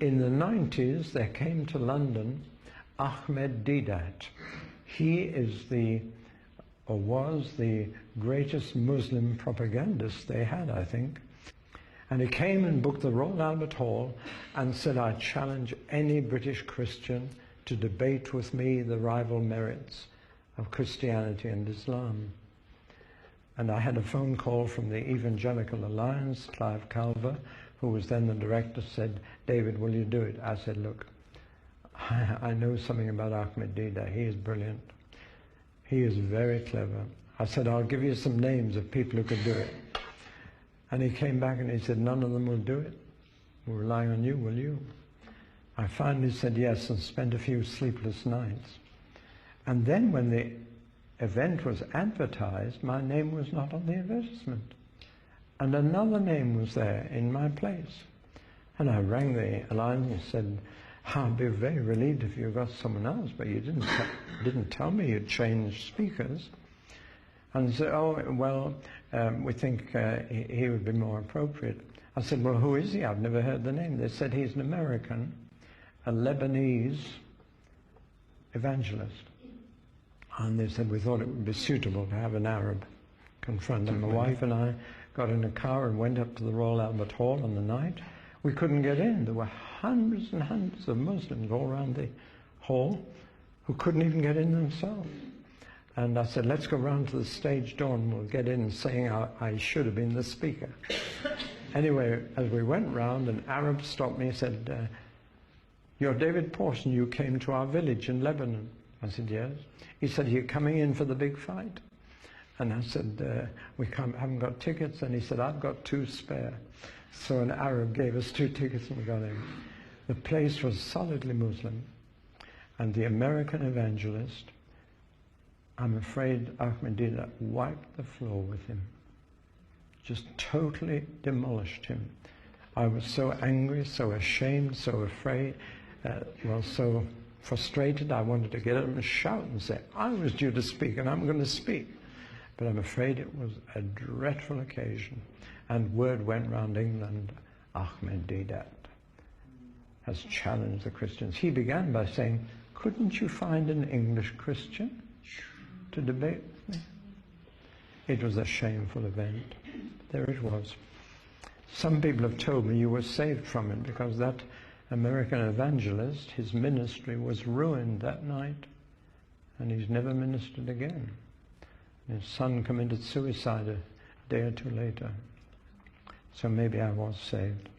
in the 90s, there came to London Ahmed Didat. He is or was the greatest Muslim propagandist they had, I think. And he came and booked the Royal Albert Hall and said, I challenge any British Christian to debate with me the rival merits of Christianity and Islam. And I had a phone call from the Evangelical Alliance, Clive Calver, who was then the director, said, David, will you do it? I said, look, I know something about Ahmed Didat. He is brilliant. He is very clever. I said, I'll give you some names of people who could do it. And he came back and he said, none of them will do it. We're relying on you, will you? I finally said yes and spent a few sleepless nights. And then when the event was advertised, my name was not on the advertisement. And another name was there in my place. And I rang the alliance and said, I'd be very relieved if you got someone else, but you didn't tell me you'd changed speakers. And they said, oh, well, we think he would be more appropriate. I said, well, who is he? I've never heard the name. They said he's an American, a Lebanese evangelist. And they said we thought it would be suitable to have an Arab confront him. My wife and I got in a car and went up to the Royal Albert Hall on the night. We couldn't get in. There were hundreds and hundreds of Muslims all around the hall who couldn't even get in themselves. And I said, let's go round to the stage door and we'll get in, saying I should have been the speaker. Anyway, as we went round, an Arab stopped me and said, you're David Pawson, you came to our village in Lebanon. I said, yes. He said, you're coming in for the big fight? And I said, we haven't got tickets. And he said, I've got 2 spare. So an Arab gave us 2 tickets and we got in. The place was solidly Muslim. And the American evangelist, I'm afraid Ahmed Didat wiped the floor with him. Just totally demolished him. I was so angry, so ashamed, so afraid, so frustrated. I wanted to get up and shout and say, I was due to speak and I'm going to speak. But I'm afraid it was a dreadful occasion. And word went round England, Ahmed Didat has challenged the Christians. He began by saying, couldn't you find an English Christian to debate with me? It was a shameful event. There it was. Some people have told me you were saved from it because that American evangelist, his ministry was ruined that night and he's never ministered again. His son committed suicide a day or 2 later. So maybe I was saved.